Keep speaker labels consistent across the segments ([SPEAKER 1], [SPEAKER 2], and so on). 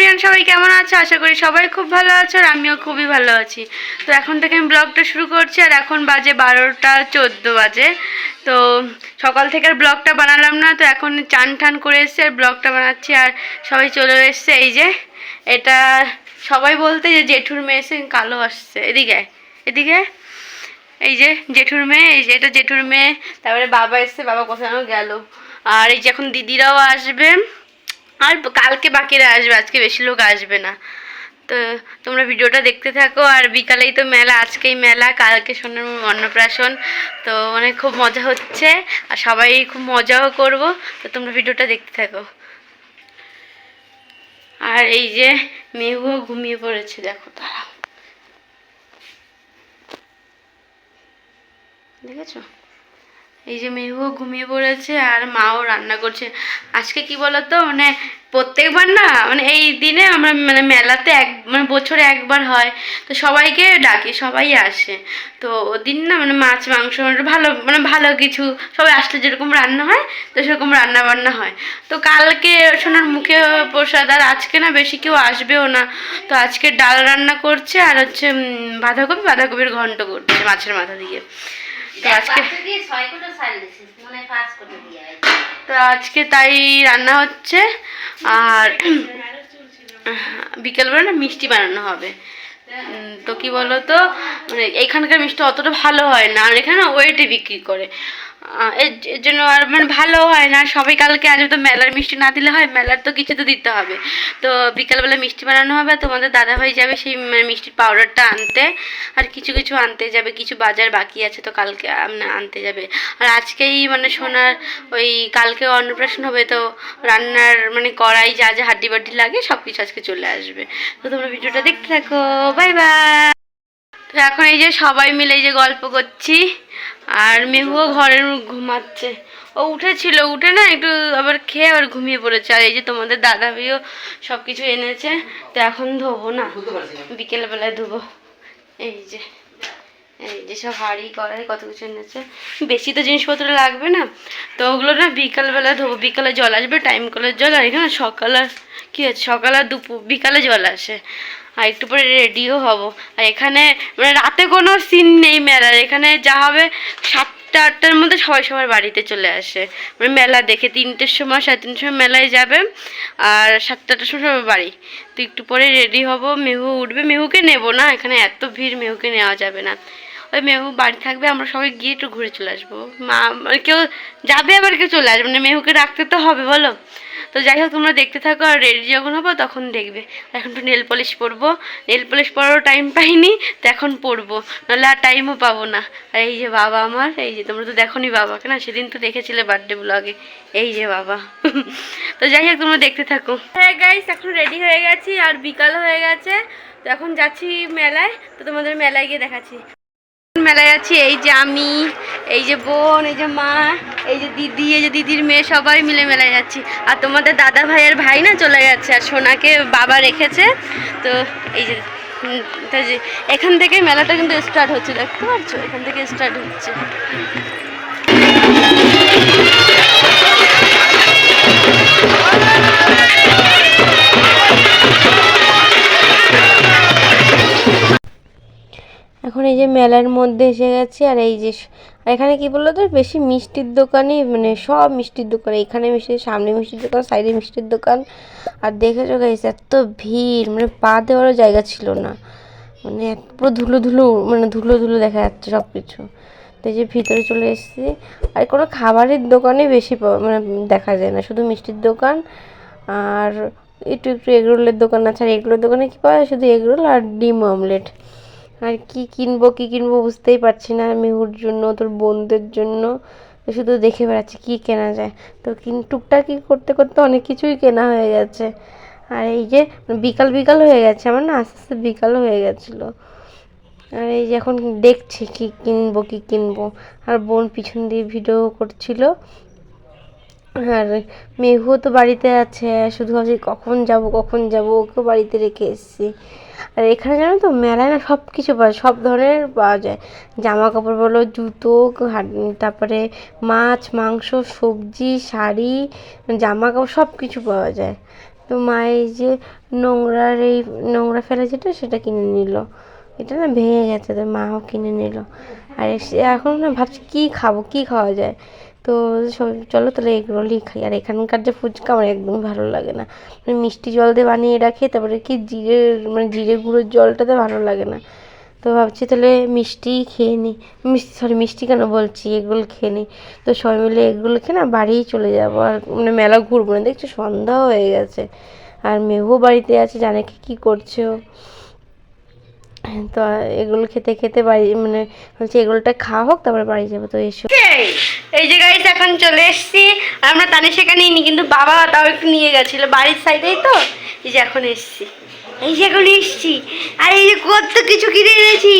[SPEAKER 1] Everyone, সবাই কেমন আছো? আশা করি সবাই খুব ভালো আছো আর আমিও খুবই ভালো আছি। তো এখন থেকে আমি ব্লগটা শুরু করছি আর এখন বাজে 12টা 14 বাজে। তো সকাল থেকে আর ব্লগটা বানালাম না, তো এখন চান টান করে এসেছি আর ব্লগটা বানাচ্ছি। আর সবাই চলে এসছে। এই যে এটা সবাই বলতে যে জেঠুর মেয়ে এসে কালো আসছে, এদিকে এদিকে এই যে জেঠুর মেয়ে, এই যে এটা জেঠুর মেয়ে। তারপরে বাবা এসছে, বাবা কোথাও গেল। আর এই যে এখন দিদিরাও আসবে আর কালকে বাকিরা আসবে, আজকে বেশি লোক আসবে না। তো তোমরা ভিডিওটা দেখতে থাকো। আর বিকালেই তো মেলা, আজকেই মেলা, কালকে সোনার অন্নপ্রাশন। তো মানে খুব মজা হচ্ছে আর সবাই খুব মজাও করব। তো তোমরা ভিডিওটা দেখতে থাকো। আর এই যে মেয়েও ঘুমিয়ে পড়েছে, দেখো তারা, দেখেছো? এই যে মেয়েও ঘুমিয়ে পড়েছে আর মাও রান্না করছে। আজকে কি বলতো, মানে প্রত্যেকবার না, মানে এই দিনে আমরা মানে মেলাতে মানে বছরে একবার হয়, তো সবাইকে ডাকি, সবাই আসে। তো ওদিন না মানে মাছ মাংস ভালো, মানে ভালো কিছু সবাই আসলে যেরকম রান্না হয় তো সেরকম রান্না বান্না হয়। তো কালকে সোনার মুখে প্রসাদ, আর আজকে না বেশি কেউ আসবেও না। তো আজকে ডাল রান্না করছে আর হচ্ছে বাঁধাকপির ঘন্ট করছে মাছের মাথা দিয়ে। তো আজকে তো আজকে তাই রান্না হচ্ছে। আর বিকেলবেলা না মিষ্টি বানানো হবে। তো কি বলতো, মানে এইখানকার মিষ্টি অতটা ভালো হয় না, আর এখানে ওয়েটে বিক্রি করে। এর জন্য আর মানে ভালো হয় না। সবাই কালকে আসবে, তো মেলার মিষ্টি না দিলে হয়? মেলার তো কিছু তো দিতে হবে। তো বিকালবেলা মিষ্টি বানানো হবে। তোমাদের দাদাভাই যাবে সেই মিষ্টির পাউডারটা আনতে, আর কিছু কিছু আনতে যাবে, কিছু বাজার বাকি আছে তো কালকে আনতে যাবে। আর আজকেই মানে সোনার ওই কালকে অন্নপ্রাশন হবে, তো রান্নার মানে কড়াই যা যা হাড্ডি বাড্ডি লাগে সব কিছু আজকে চলে আসবে। তো তোমরা ভিডিওটা দেখতে থাকো। Bye bye. তো এখন এই যে সবাই মিলে এই যে গল্প করছি আর মেহুও ঘরে ঘুমাচ্ছে। ও উঠেছিল, উঠে না একটু আবার খেয়ে আবার ঘুমিয়ে পড়েছে। আর এই যে তোমাদের দাদা ভাইও সব কিছু এনেছে, তো এখন ধোবো না, বিকেলবেলায় ধোবো। এই যে সব হাঁড়ি কড়াই কত কিছু এনেছে, বেশি তো জিনিসপত্র লাগবে না, তো ওগুলো না বিকালবেলা ধোবো। বিকালে জল আসবে, টাইম কলের জল। আর এখানে সকাল আর কী আছে, সকাল আর দুপুর বিকালে জল আসে। আর একটু পরে রেডিও হব। আর এখানে মানে রাতে কোনো সিন নেই মেলার, এখানে যা হবে 7টা 8টার মধ্যে সবাই সবার বাড়িতে চলে আসে। মানে মেলা দেখে 3টের সময় 3:30 সময় মেলায় যাবে আর 7টা 8টার সময় সবার বাড়ি। তো একটু পরে রেডি হব, মেহু উঠবে। মেহুকে নেবো না, এখানে এত ভিড়, মেহুকে নেওয়া যাবে না। ওই মেহু বাড়ি থাকবে, আমরা সবাই গিয়ে একটু ঘুরে চলে আসবো। মা মানে কেউ যাবে আবার কেউ চলে আসবে, মানে মেহুকে রাখতে তো হবে বলো। তো যাই হোক, তোমরা দেখতে থাকো। আর রেডি যখন হবো তখন দেখবে। এখন একটু নেল পলিশ পরবো, নেল পলিশ পরারও টাইম পাইনি, তো এখন পরবো, নাহলে আর টাইমও পাবো না। আর এই যে বাবা আমার, এই যে তোমরা তো দেখোনি বাবাকে, না সেদিন তো দেখেছিলে বার্থডে ব্লগে, এই যে বাবা। তো যাই হোক, তোমরা দেখতে থাকো। হ্যাঁ গাইস, এখন রেডি হয়ে গেছি আর বিকাল হয়ে গেছে। তো এখন যাচ্ছি মেলায়, তো তোমাদের মেলায় গিয়ে দেখাচ্ছি। মেলায় আছি, এই যে আমি, এই যে বোন, এই যে মা, এই যে দিদি, এই যে দিদির মেয়ে, সবাই মিলে মেলায় যাচ্ছি। আর তোমাদের দাদা ভাইয়ের ভাই না চলে গেছে, আর সোনাকে বাবা রেখেছে। তো এই যে এখান থেকে মেলাটা কিন্তু স্টার্ট হচ্ছে, দেখতে পাচ্ছ? এখান থেকে স্টার্ট হচ্ছে। এখন এই যে মেলার মধ্যে এসে গেছি। আর এই যে এখানে কি বললো তো, বেশি মিষ্টির দোকানই, মানে সব মিষ্টির দোকান। এখানে মিষ্টির সামনে মিষ্টির দোকান, সাইডে মিষ্টির দোকান। আর দেখেছো গাইস, এত ভিড়, মানে পা দেওয়ারও জায়গা ছিল না, মানে পুরো ধুলো ধুলো, মানে ধুলো ধুলো দেখা যাচ্ছে সব কিছু। তো এই যে ভিতরে চলে এসেছি। আর কোনো খাবারের দোকানে বেশি মানে দেখা যায় না, শুধু মিষ্টির দোকান আর একটু একটু এগরোলের দোকান আছে। আর এগরোলের দোকানে কী পাওয়া যায়? শুধু এগরোল আর ডিম অমলেট। আর কি কিনবো বুঝতেই পারছি না, মেহুর জন্য, তোর বোনদের জন্য। শুধু দেখে বেড়াচ্ছি কি কেনা যায়। তো টুকটাকি করতে করতে অনেক কিছুই কেনা হয়ে গেছে। আর এই যে বিকাল হয়ে গেছে আমার, না আস্তে আস্তে বিকালও হয়ে গেছিলো। আর এই যে এখন দেখছি কি কিনবো। আর বোন পিছন দিয়ে ভিডিও করছিল। আর মেহুও তো বাড়িতে আছে, শুধু ভাবছি কখন যাব, ওকেও বাড়িতে রেখে এসেছি। আর এখানে জানো তো, মেলায় না সব কিছু পাওয়া যায়, সব ধরনের পাওয়া যায়। জামা কাপড় বলো, জুতো, তারপরে মাছ মাংস, সবজি, শাড়ি, জামা কাপড় সব কিছু পাওয়া যায়। তো মা এই যে নোংরা ফেলা যেটা সেটা কিনে নিল। এটা না ভেঙে গেছে, তো মাও কিনে নিল। আর এখন না ভাবছি কী খাবো, কী খাওয়া যায়। তো চলো তাহলে এগরোলই খাই। আর এখানকার যে ফুচকা আমার একদমই ভালো লাগে না, মিষ্টি জল দিয়ে বানিয়ে রাখে, তারপরে কি জিরে গুঁড়োর জলটাতে ভালো লাগে না। তো ভাবছি তাহলে মিষ্টিই খেয়ে নিই, মিষ্টি কেন বলছি, এগরোল খেয়ে নিই। তো সবাই মিলে এগরোল খেয়ে না বাড়িই চলে যাবো, আর মেলা ঘুরবো না। দেখছি সন্ধ্যাও হয়ে গেছে, আর মেয়েও বাড়িতে আছে, জানে কি করছে ও। তো এগুলো খেতে খেতে বাড়ি হচ্ছে এগুলোটা খাওয়া হোক, তারপরে বাড়ি যাবো। তো এসো, এই যে গাইস এখন চলে এসছি। আর আমরা তানিশাকে নিইনি, কিন্তু বাবা তাও একটু নিয়ে গেছিলো বাড়ির সাইডেই। তো এই যে এখন এসছি, এই যে এখন এসছি। আর এই যে কত কিছু কিনে এনেছি,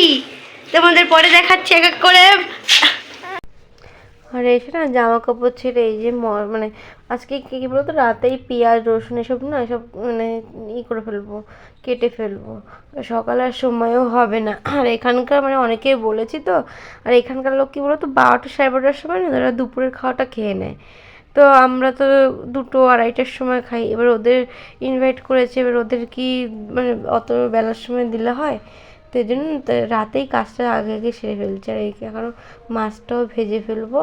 [SPEAKER 1] তোমাদের পরে দেখাচ্ছি এক এক করে। আর এসে না জামা কাপড় ছেড়ে এই যে আজকে কী বলতো, রাতেই পেঁয়াজ রসুন এসব না এসব করে ফেলবো, কেটে ফেলবো। সকালে আর সময়ও হবে না। আর এখানকার অনেকেই বলেছি তো, আর এখানকার লোক কী বলতো 12টা 12:30টার সময় না তারা দুপুরের খাওয়াটা খেয়ে নেয়। তো আমরা তো 2টো 2:30টার সময় খাই। এবার ওদের ইনভাইট করেছে, এবার ওদের কি অত বেলার সময় দিলে হয়। তো এই জন্য রাতেই কাজটা আগে আগে সেরে ফেলছি। আর এখনও মাছটাও ভেজে ফেলবো,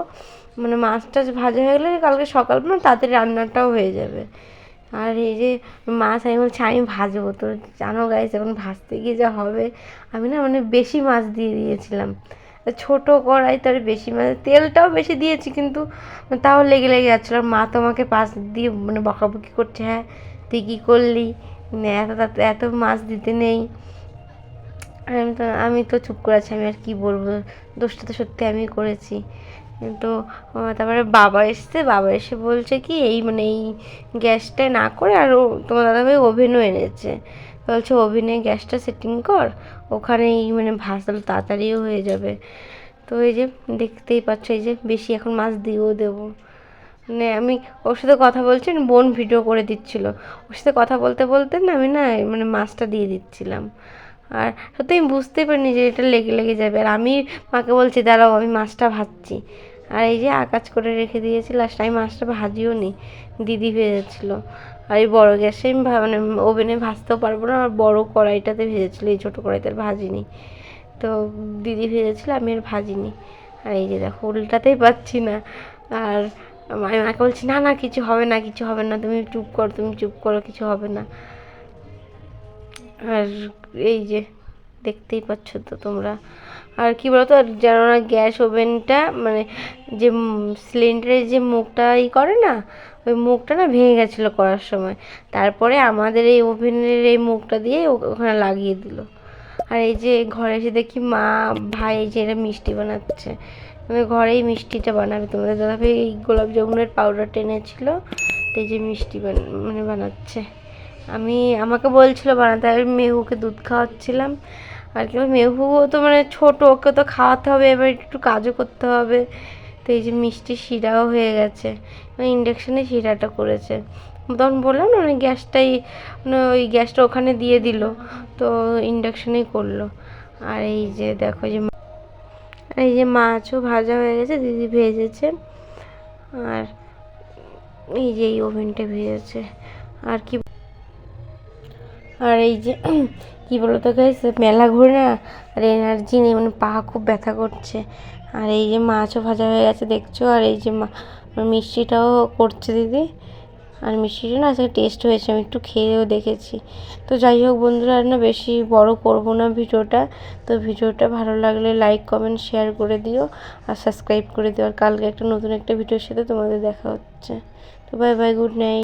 [SPEAKER 1] মাছটা ভাজা হয়ে গেলে কালকে সকাল তাড়াতাড়ি রান্নাটাও হয়ে যাবে। আর এই যে মাছ আমি বলছি আমি ভাজবো, তো জানো গাইস এখন ভাজতে গিয়ে যা হবে। আমি না বেশি মাছ দিয়ে দিয়েছিলাম, ছোটো কড়াই, তার বেশি তেলটাও বেশি দিয়েছি, কিন্তু তাও লেগে লেগে যাচ্ছিলো। আর মা তো আমাকে পাশ দিয়ে বকাবকি করছে, হ্যাঁ তুই কী করলি, এত মাছ দিতে নেই। আমি তো চুপ করে আছি, আমি আর কি বলবো, দোষটা তো সত্যি আমি করেছি। তো তারপরে বাবা এসে বলছে কি এই এই গ্যাসটায় না করে, আর তোমার দাদাভাই ওভেনও এনেছে, বলছে ওভেনে গ্যাসটা সেটিং কর, ওখানেই ভাজলে তাড়াতাড়িও হয়ে যাবে। তো এই যে দেখতেই পাচ্ছ, এই যে বেশি এখন মাছ দিয়েও দেবো। আমি ওর সাথে কথা বলছি, বোন ভিডিও করে দিচ্ছিলো, ওর সাথে কথা বলতে বলতে না আমি মাছটা দিয়ে দিচ্ছিলাম। আর সত্যি আমি বুঝতেই পারিনি যে এটা লেগে লেগে যাবে। আর আমি মাকে বলছি দাঁড়াও আমি মাছটা ভাজছি। আর এই যে আকাজ করে রেখে দিয়েছি, লাস্ট আমি মাছটা ভাজিও নি, দিদি ভেজেছিলো। আর এই বড়ো গ্যাসে আমি ওভেনে ভাজতেও পারবো না, আর বড়ো কড়াইটাতে ভেজেছিলো, এই ছোটো কড়াইতে ভাজিনি। তো দিদি ভেজেছিলো, আমি আর ভাজিনি। আর এই যে দেখো উল্টাতেই পারছি না। আর আমি মাকে বলছি না না কিছু হবে না, কিছু হবে না, তুমি চুপ করো, কিছু হবে না। আর এই যে দেখতেই পাচ্ছ তো তোমরা। আর কি বলতো, যেন না গ্যাস ওভেনটা যে সিলিন্ডারের যে মুখটা করে না, ওই মুখটা না ভেঙে গেছিলো করার সময়। তারপরে আমাদের এই ওভেনের এই মুখটা দিয়ে ওখানে লাগিয়ে দিল। আর এই যে ঘরে এসে দেখি মা ভাই এই যে এরা মিষ্টি বানাচ্ছে, ঘরেই মিষ্টিটা বানাবে। তোমাদের দাদাভাই এই গোলাপ জামুনের পাউডারটা এনেছিলো, তো এই যে মিষ্টি বানাচ্ছে। আমাকে বলছিল বানাতে, আমি মেহুকে দুধ খাওয়াচ্ছিলাম। আর কি মেহুও তো ছোটো, ওকে তো খাওয়াতে হবে, এবার একটু কাজও করতে হবে। তো এই যে মিষ্টি শিরাও হয়ে গেছে, ইন্ডাকশানে শিরাটা করেছে। তখন বললাম না ওই গ্যাসটা ওখানে দিয়ে দিল, তো ইন্ডাকশানেই করলো। আর এই যে দেখো এই যে মাছও ভাজা হয়ে গেছে, দিদি ভেজেছে। আর এই যে এই ওভেনটা ভেজেছে। আর এই যে কী বলো তো গাইস, মেলা ঘুরে না আর এনার্জি নেই, পা খুব ব্যথা করছে। আর এই যে মাছও ভাজা হয়ে গেছে দেখছো। আর এই যে মিষ্টিটাও করছে দিদি। আর মিষ্টিটা না আজকে টেস্ট হয়েছে, আমি একটু খেয়েও দেখেছি। তো যাই হোক বন্ধুরা, আর না বেশি বড় করব না ভিডিওটা। তো ভিডিওটা ভালো লাগলে লাইক কমেন্ট শেয়ার করে দিও, আর সাবস্ক্রাইব করে দিও। আর কালকে নতুন একটা ভিডিওর সাথে তোমাদের দেখা হচ্ছে। তো বাই বাই, গুড নাইট।